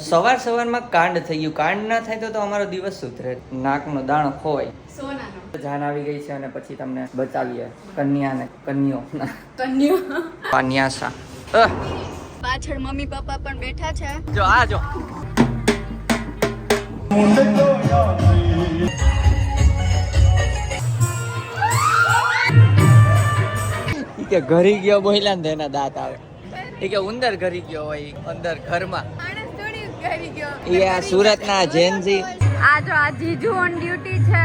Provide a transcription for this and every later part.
સવારમાં કાંડ થઈ ગયું. કાંડ ના થાય તો અમારો દિવસ સુધરે. નાકનો દાણો ખોવાય. સોનાનો જાન આવી ગઈ છે અને પછી તમને બચાવીએ કન્યાઓ પાન્યાસા. પાછળ મમ્મી પપ્પા પણ બેઠા છે. જો આ જો કે ઘરી ગયો બોલ્યા ને એના દાંત આવે. એ કે ઉંદર ઘરી ગયો હોય અંદર ઘરમાં. એ આ સુરતના જેનજી. આ જો આ જીજુ ઓન ડ્યુટી છે.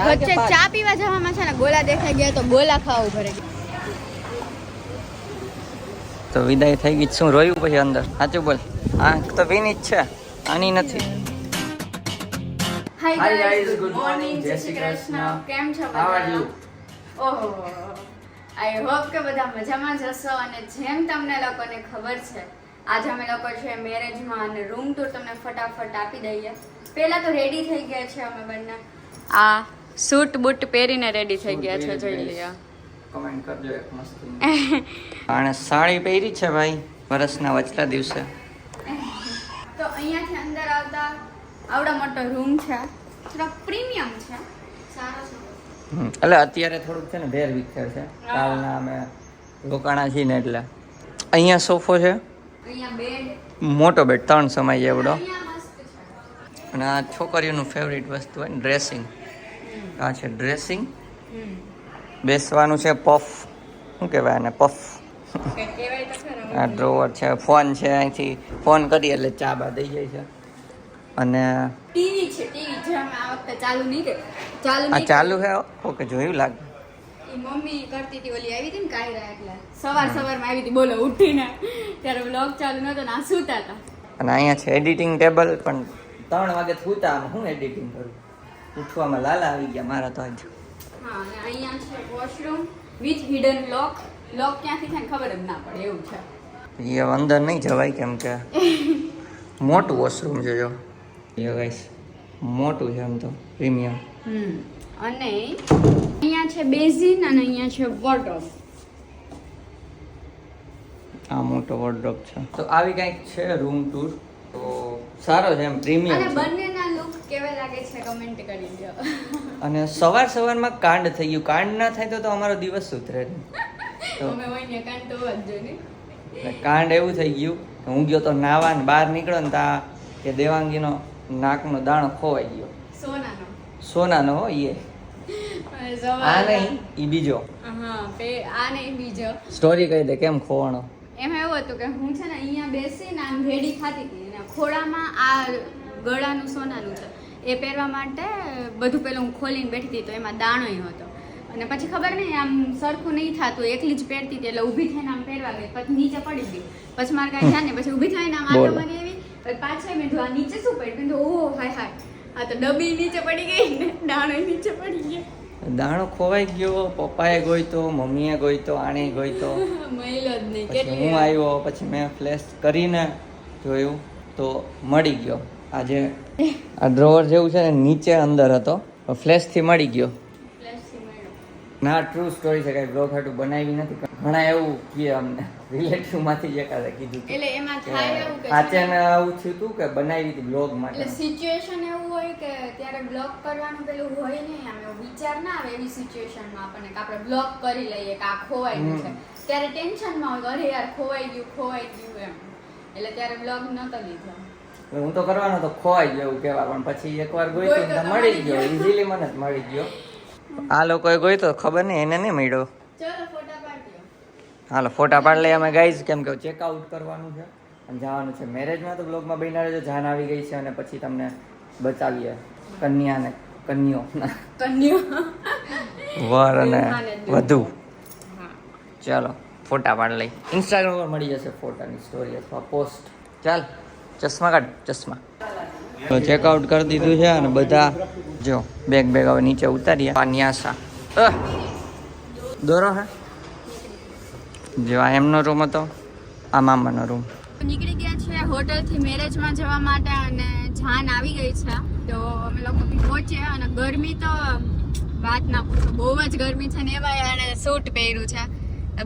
વચ્ચે ચા પીવા જવામાં છે ને ગોલા દેખાઈ ગયા તો ગોલા ખાવું ભરે. તો વિદાય થઈ ગઈ. શું રોયું પછી અંદર? સાચું બોલ. આંખ તો ભીની જ છે, આની નથી. હાય ગાઈઝ, ગુડ મોર્નિંગ, જય શ્રી કૃષ્ણ. કેમ છો બધા? How are you? ઓહો, આઈ હોપ કે બધા મજામાં જ હશો. અને જેમ તમને લોકોને ખબર છે, આજે અમે લોકો છે મેરેજમાં અને રૂમ ટૂર તમને ફટાફટ આપી દઈએ. પહેલા તો રેડી થઈ ગયા છે અમે બંને. આ સૂટ બૂટ પહેરીને રેડી થઈ ગયા છે, જોઈ લ્યો. કમેન્ટ કરજો એક મસ્તી. આણે સાડી પહેરી છે ભાઈ વરસના વચલા દિવસે. તો અહીંયાથી અંદર આવતા આવડો મોટો રૂમ છે, થોડો પ્રીમિયમ છે, સારો છે. એટલે અત્યારે થોડુંક છે ને ભેર વિખેર છે. કાલના અમે રોકાણા છીએ ને એટલે. અહીંયા સોફો છે, અહીંયા બેડ, મોટો બેડ 3 સમાય એવડો. અહીંયા મસ્ત છે. અને આ છોકરીઓનું ફેવરિટ વસ્તુ હોય ને ડ્રેસિંગ. આ છે ડ્રેસિંગ. બેસવાનું છે પફ, શું કહેવાય આને? પફ. કહેવાય તો ખરા. આ ડ્રોવર છે, ફોન છે, અહીંથી ફોન કરીએ એટલે ચા બા દઈ જાય છે. અને ટીવી છે, ટીવી જે અમે આ વખતે ચાલુ નહીં કરી. આ ચાલુ છે. ઓકે, જોયું લાગે. એ મમ્મી કરતી હતી, ઓલી આવી હતી ને કાયરા, એટલે સવારમાં આવી હતી, બોલો ઉઠીને ત્યારે વ્લોગ ચાલુ નતો ને આ સૂતા હતા. અને અહીંયા છે એડિટિંગ ટેબલ. પણ 3 વાગે સૂતા હું એડિટિંગ કરું? ઉઠવામાં લાલા આવી ગયા મારા તો આજ. હા, અને અહીંયા છે વોશરૂમ વિથ હિડન લોક. લોક ક્યાંથી થાય ખબર જ ના પડે એવું છે. એ અંદર નહીં જવાય કેમ કે મોટું વોશરૂમ છે. જો ગાઈસ, મોટું છે આમ તો પ્રીમિયમ. અને અહીંયા છે બેઝિન અને અહીંયા છે વોર્ડરોબ. આ મોટો વોર્ડરોબ છે. તો આવી કંઈક છે રૂમ ટૂર. તો સારો છે એમ, પ્રીમિયમ અને છે. બંનેના લુક કેવા લાગે છે કમેન્ટ કરી દો. અને સવારમાં કાંડ થઈ ગયું. કાંડ ના થાય તો અમારો દિવસ સુધરે નહીં. તો અમે વઈને કાંડ તો જ ને. કાંડ એવું થઈ ગયું કે હું ગયો તો નાવા ને બહાર નીકળ્યો ને તા કે દેવાંગીનો નાકનો દાણો ખોવાઈ ગયો. સોનાનો હો એ. આ નહીં, ઈ બીજો. હા, આ નહીં બીજો. સ્ટોરી કહી દે કેમ ખોવાણો. એમાં એવું હતું કે હું છે ને અહીંયા બેસીને આમ રેડી ખાતી હતી અને ખોળામાં આ ગળાનું સોનાનું છે એ પહેરવા માટે બધું પેલું હું ખોલીને બેઠી હતી, તો એમાં દાણોય હતો. અને પછી ખબર નહીં આમ સરખું નહીં થતું, એકલી જ પહેરતી હતી એટલે ઊભી થઈને આમ પહેરવા ગઈ, પછી નીચે પડી ગઈ. પછી મારે કાંઈ ધ્યાન નહીં, પછી ઊભી થઈને આમ આટો મારી આવી, પછી પાછળ મેં આ નીચે શું પડ્યું, મેં તો ઓહ હાય હાય, આ તો ડબ્બી નીચે પડી ગઈ ને દાણો નીચે પડી ગયો. દાણો ખોવાઈ ગયો. પપ્પાએ ગોઈતો, મમ્મીએ ગોઈતો, આણે ગોઈતો. મહિલો જ નહીં. પછી હું આવ્યો, પછી મેં ફ્લેશ કરીને જોયું તો મળી ગયો. આજે આ ડ્રોવર જેવું છે ને નીચે અંદર હતો, ફ્લેશથી મળી ગયો. ના, ટ્રુ સ્ટોરી છે. કઈ બ્લોગ હાટું બનાવી નથી. ઘણા એવું કહે અમને, રિલેટિવ માંથી જ એકાદે કીધું એટલે એમાં થાય એવું કે સાચે ને આવું થયું હતું કે બનાવી હતી બ્લોગ માટે. એટલે સિચ્યુએશન એવું હોય કે ત્યારે બ્લોગ કરવાનું પેલું હોય નહીં, આમ એવો વિચાર ના આવે એવી સિચ્યુએશનમાં આપણને કે આપણે બ્લોગ કરી લઈએ કે આ ખોવાઈ ગયું છે, ત્યારે ટેન્શનમાં હોય અરે યાર ખોવાઈ ગયું એમ. એટલે ત્યારે બ્લોગ નતો લીધો. હું તો કરવાનો તો ખોવાઈ ગયો એવું કહેવા, પણ પછી એકવાર ગઈ તો મળી ગયો. ઇઝીલી મને જ મળી ગયો. આ લોકોએ ગઈ તો ખબર નહીં, એને નહીં મળ્યો. ચલો ફોટા પાડ્યો. હાલો ફોટા પાડ લઈએ અમે ગાઈઝ, કેમ કે ચેકઆઉટ કરવાનું છે અને જવાનું છે મેરેજમાં. તો બ્લોગમાં બન્યા રહેજો. જાન આવી ગઈ છે અને પછી તમને બચાવીએ કન્યાઓ વર અને વધુ. ચાલો ફોટા પાડ લઈ. ઇન્સ્ટાગ્રામ પર મળી જશે ફોટાની સ્ટોરી અથવા પોસ્ટ. ચાલ ચશ્મા કાઢ, ચશ્મા. તો ચેકઆઉટ કરી દીધું છે અને બધા જો બેગ હવે નીચે ઉતાર્યા. પાન્યાસા દોરો હે જો આ એમનો રૂમ હતો, આ મામાનો રૂમ. નીકળી ગયા છે હોટલથી મેરેજમાં જવા માટે અને જાન આવી ગઈ છે. તો અમે લોકો બી પહોંચ્યા અને ગરમી તો વાત ના પૂછો, બહુ જ ગરમી છે ને. એમાં એને સૂટ પહેર્યું છે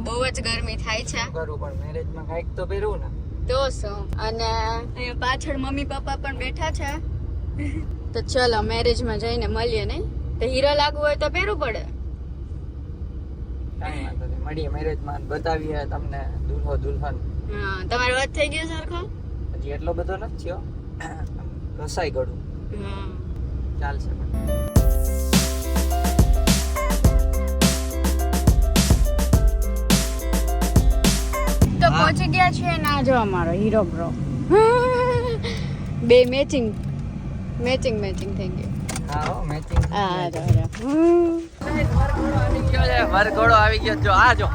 બહુ જ ગરમી થાય છે કરું પણ મેરેજમાં કાંઈક તો પહેરવું ને. તો શું. અને અહીંયા પાછળ મમ્મી પપ્પા પણ બેઠા છે. તો ચલો મેરેજમાં જઈને મળીએ નહીં. તો હીરો લાગવું હોય તો પહેરવું પડે. કાંઈ વાંધો નહીં, મળીએ મેરેજમાં, બતાવીએ તમને દુલ્હો દુલ્હન. હા તમારો વાત થઈ ગયો સરખો? હજી એટલો બધો નથી થયો, ઘસાઈ ગળું. હા ચાલશે. તો પહોંચી ગયા છે ના જો અમારો હીરો બ્રો. બે મેચિંગ થઈ ગયું. હા હો, મેચિંગ. આ જો વરઘોડો આવી ગયો. જો આ જો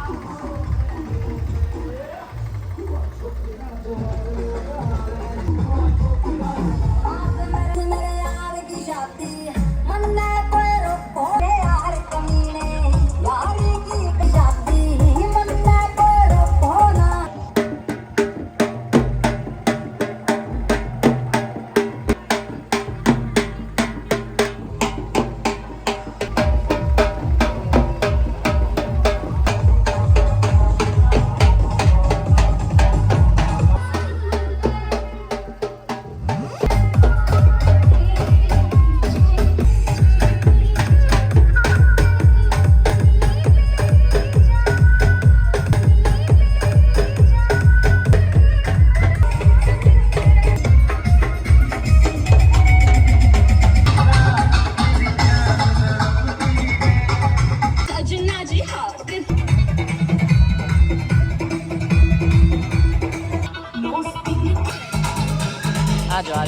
આજો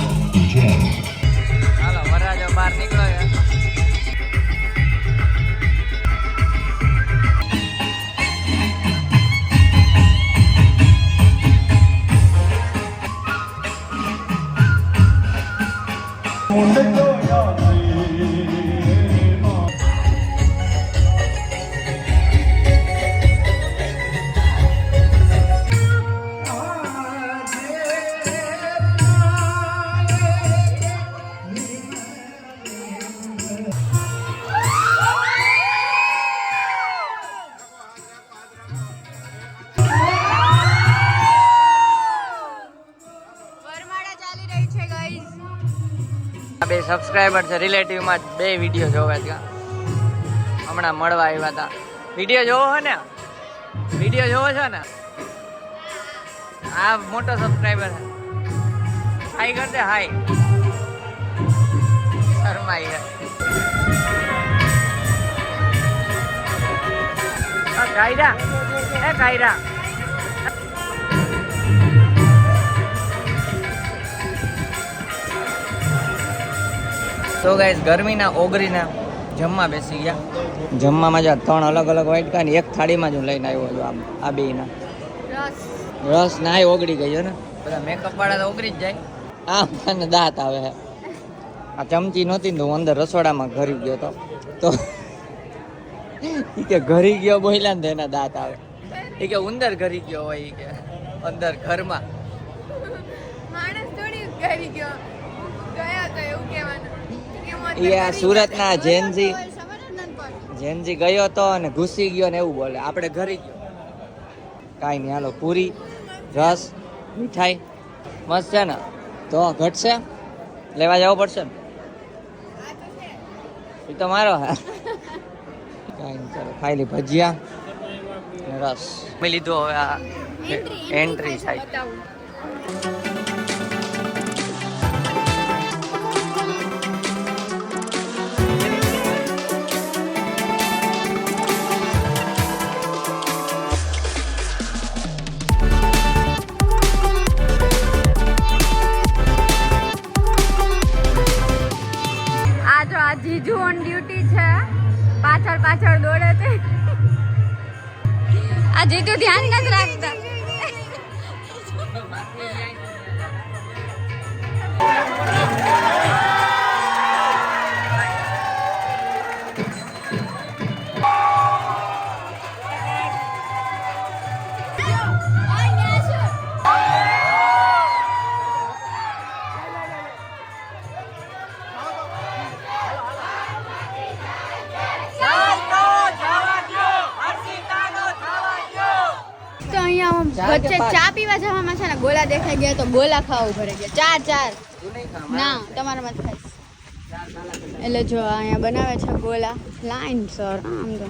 હાલો વરરાજો બહાર નીકળો છે. બે સબસ્ક્રાઇબર છે રિલેટિવમાં, બે વિડીયો જોવે ત્યાં હમણાં મળવા આવ્યા હતા. વિડીયો જોવો છે ને? વિડીયો જોવો છો ને? આ મોટો સબસ્ક્રાઇબર છે. હાઈ કરજે, હાઈ. શરમાઈ છે. કાયરા એ કાયરા. તો ગાઈસ ગરમીના ઓગરીના જમવા બેસી ગયા. જમવામાં જ 3 અલગ અલગ વાટકા ને એક થાળીમાં જ હું લઈને આવ્યો છું. આમ આ બેના રસ નાય ઓગળી ગયો ને. બધા મેકઅપ વાળા તો ઓગળી જ જાય. આમ તને દાંત આવે. આ ચમચી નહોતી ને તો હું અંદર રસોડામાં ઘરી ગયો તો કે ઘરી ગયો બોલ્યા ને તો એના દાંત આવે. એ કે ઉંદર ઘરી ગયો હોય એ કે અંદર ઘરમાં. માણસ થોડી ઘરી ગયો ગયા તો એવું કહેવાનું. એ સુરતના જેનજી ગયો તો અને ઘૂસી ગયો ને એવું બોલે. આપણે ઘરી ગયો. કાંઈ નહીં, હાલો પૂરી રસ મીઠાઈ મસ્ત છે ને. તો ઘટશે, લેવા જવું પડશે ને. એ તો મારો હે. કાંઈ નહીં, ચાલો ખાઈ લી ભજીયા ને રસ. મેં લીધો. હવે આ એન્ટ્રી થાય. જીજુ ઓન ડ્યુટી છે, પાછળ દોડે છે. આ જીજુ ધ્યાન નથી રાખતા. અહીંયા ચાર કે વચ્ચે પાંચ? ચા પીવા જવામાં છે ને ગોલા દેખાઈ ગયા તો ગોલા ખાવા ઉભા રહી ગયા. ચાર તું નહીં ખા, ના તમારામાં જ ખાઈશ. એટલે જો અહીંયા બનાવે છે ગોલા લાઈન સર આમ તો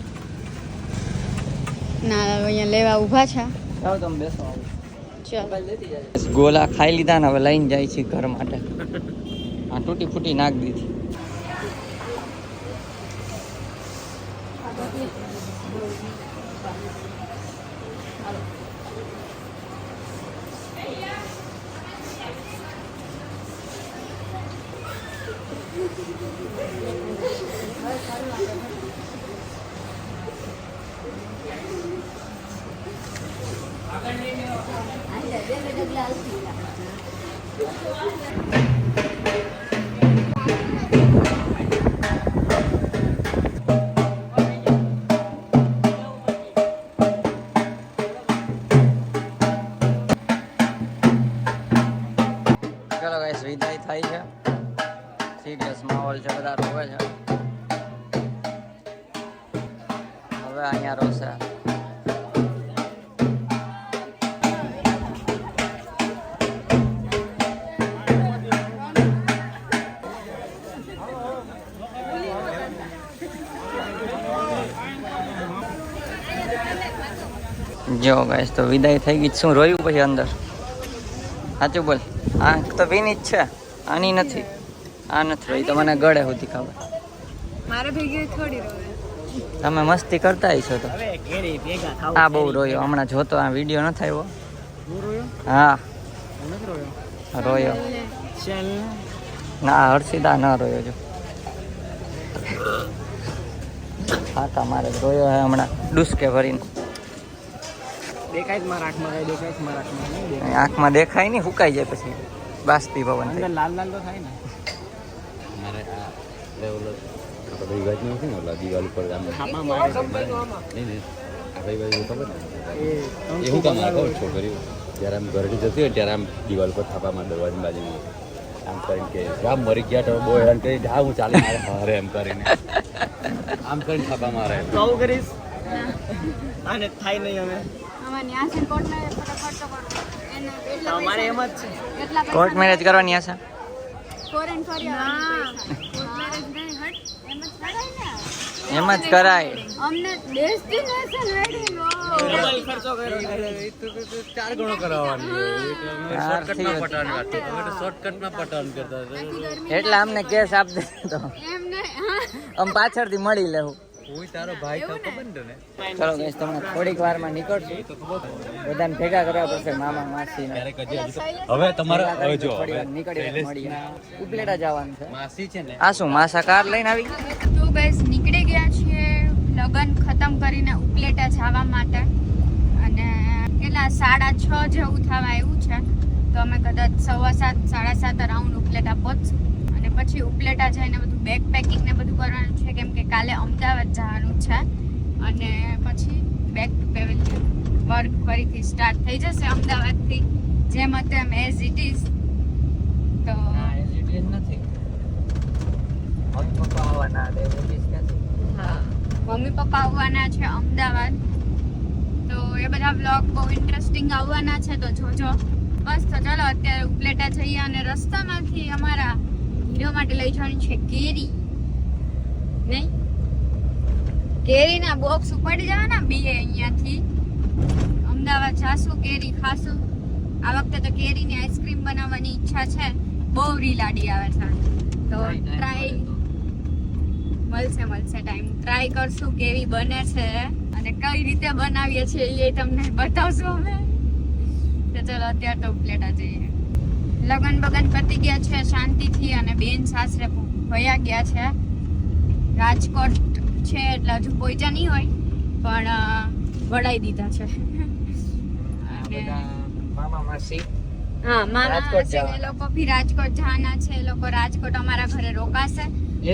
ના અહીંયા લેવા ઊભા છે. જાઓ તમે બેસો ચાલ ગોલા ખાઈ લીધા ને હવે લઈને જાય છે ઘર માટે. આ તૂટી ફૂટી નાખ દીધી. ચલો ગાઈસ વિદાય થાય છે. સિરિયસ માહોલ છે, બધા રોવે છે. હવે અહીંયા રોશે. જો ગાઈસ તો વિદાય થઈ ગઈ. શું રોયું પછી અંદર? સાચું બોલ. આંખ તો ભીની જ છે, આની નથી. આ નથી રોઈ તો મને ગળે સુધી ખબર. મારે ભેગી થોડી રોવે. તમે મસ્તી કરતા હશો તો. આ બહુ રોયો હમણાં જોતો. આ વિડીયો ન થાય હા રોયો ના હર્ષિતા ન રોયો. જો કાકા મારે રોયો હે હમણાં ડુસકે ભરીને. આંખમાં દેખાય નહીં, સુકાઈ જાય પછી બાષ્પી ભવન થાય. લાલ લાલ તો થાય ને મારે આ લેવલ આપણે ભાઈ વાત નથી ને ઓલા દિવાલ ઉપર આમ છાપા મારે નહીં નહીં આ ભાઈ ખબર ને એ હું કામ કરો છોકરીઓ જ્યારે આમ ઘરડી જતી હોય ત્યારે આમ દિવાલ પર છાપા મારે દરવાજા બાજુમાં આમ કરીને કે ગામ મરી ગયા તો બહુ હેરાન કરી જા હું ચાલી મારે હારે એમ કરીને આમ કરીને છાપા મારે તો આવું કરીશ આને થાય નહીં અમે કોર્ટ મેરેજ કરવાની આશા. એમ જ કરાય. અમને ડેસ્ટિનેશન વેડિંગ ખર્ચો કર્યો 4 ગણો કરાવવાનો શોર્ટકટમાં પટાણ કરતા એટલે અમને કેસ આપ દે તો એમને આમ પાછળથી મળી લેવું. કોઈ તારો ભાઈ તો ખબર ને ચલો ગાઈસ તમને થોડીક વારમાં નીકળશું. બધાને ભેગા કરવા પડશે મામા માસી ને. હવે તમારે હવે જો નીકળી મળીએ. ઉપલેટા જવાનું છે. માસી છે ને આ શું માસા કાર લઈને આવી? તો ગાઈસ નીકળી ગયા છીએ લગન ખતમ કરીને ઉપલેટા જવા માટે. અને કેટલા 6:30 જેવું થવા આવ્યું છે તો અમે કદાચ 7:15 7:30 અરાઉન્ડ ઉપલેટા પહોંચશું. અને પછી ઉપલેટા જઈને બધું બેગ પેકિંગ ને બધું કરવાનું છે કેમ કે કાલે અમદાવાદ જવાનું છે. અને પછી બેક ટુ પેવેલિયન વર્ક ફરીથી સ્ટાર્ટ થઈ જશે અમદાવાદથી જેમ તેમ એઝ ઇટ ઇઝ. તો નથી મમ્મી પપ્પા આવવાના હા મમ્મી પપ્પા આવવાના છે અમદાવાદ તો એ બધા વ્લોગ બહુ ઇન્ટરેસ્ટિંગ આવવાના છે તો જોજો. બસ તો ચાલો અત્યારે ઉપલેટા જઈએ અને રસ્તામાંથી અમારા હીરો માટે લઈ જવાની છે કેરી. નહીં કેરીના બોક્સ ઉપાડી જવાના બે અહીંયાથી અમદાવાદ જાશું કેરી ખાશું. આ વખતે તો કેરીની આઈસ્ક્રીમ બનાવવાની ઈચ્છા છે. બહુ રીલાડી આવે છે તો ટ્રાય મળશે ટાઈમ ટ્રાય કરશું કેવી બને છે અને કઈ રીતે બનાવીએ છીએ એ તમને બતાવશું અમે. તો ચલો અત્યારે તો ઉપલેટા જઈએ. લગન બગન પતી ગયા છે શાંતિથી અને બેન સાસરે ભયા ગયા છે. રાજકોટ છે એટલે હજુ પહોંચ્યા નહીં હોય પણ વડાઈ દીધા છે. મામા માસી હા મામા રાજકોટ માસી એ લોકો ભી રાજકોટ જવાના છે. એ લોકો રાજકોટ અમારા ઘરે રોકાશે.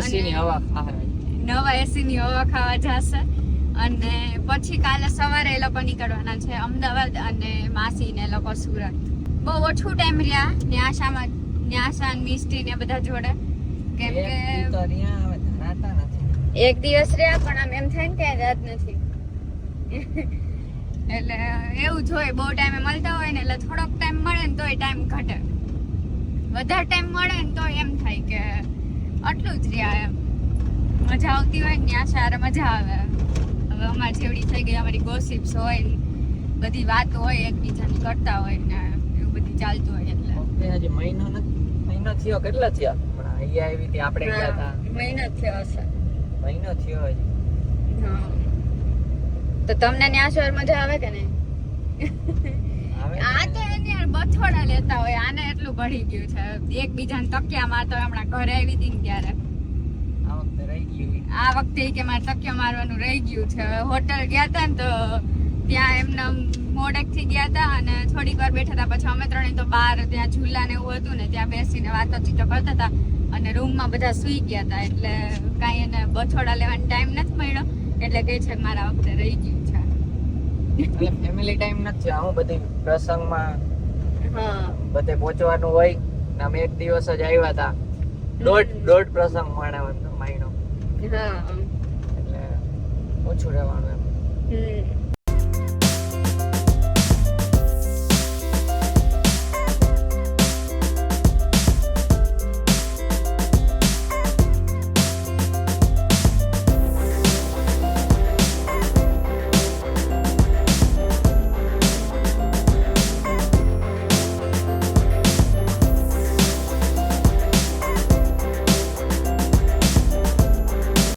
એસી ની હવા ખાવા. નવા એસી ની હવા ખાવા જશે અને પછી કાલે સવારે એ લોકો નીકળવાના છે અમદાવાદ અને માસી ને લોકો સુરત. બહુ ઓછું ટાઈમ રહ્યા ન્યાસા મિસ્ટી ને બધા જોડે કેમ કે એક દિવસ રહ્યા પણ આમ એમ થાય ને કે યાદ નથી. એટલે એવું જ હોય, બહુ ટાઈમે મળતા હોય ને એટલે થોડોક ટાઈમ મળે ને તોય ટાઈમ ઘટે, વધારે ટાઈમ મળે ને તો એમ થાય કે આટલું જ રહ્યા એમ. મજા આવતી હોય ને ત્યાં સારા મજા આવે. હવે અમારે જેવડી થઈ ગઈ, અમારી ગોસિપ્સ હોય ને બધી વાતો હોય એકબીજાની કરતા હોય ને એવું બધું ચાલતું હોય એટલે હજી મહિનો થયો, કેટલા થયા પણ અહીંયા આવી હતી આપણે ગયા હતા, મહિનો થયો હશે. મહિનો થયો હજી. હા. તો તમને ત્યાં સર મજા આવે કે નહીં? આવે આ તો એને યાર બથોડા લેતા હોય, આને એટલું ભળી ગયું છે એકબીજાને તકિયા મારતા હોય. હમણાં ઘરે આવી હતી ને ત્યારે આ વખતે રહી ગયું. આ વખતે ઈ કે મારે તકિયા મારવાનું રહી ગયું છે. હોટલ ગયા હતા ને તો ત્યાં એમના મોડેક થી ગયા હતા અને થોડીક વાર બેઠા હતા, પછી અમે ત્રણે તો બહાર ત્યાં ઝૂલા ને એવું હતું ને ત્યાં બેસીને વાતચીતો કરતા હતા અને રૂમમાં બધા સુઈ ગયા હતા, એટલે કાંઈ એને બથોડા લેવાનો ટાઈમ નથી મળ્યો, એટલે કહે છે કે મારા વખતે રહી ગયું છે. એટલે ફેમિલી ટાઈમ નથી, હું બધી પ્રસંગમાં હા બધે પહોંચવાનું હોય ને અમે એક દિવસ જ આવ્યા હતા, દોઢ પ્રસંગ માણવાનો મહિનો, હા એટલે ઓછું રહેવાનું એમ.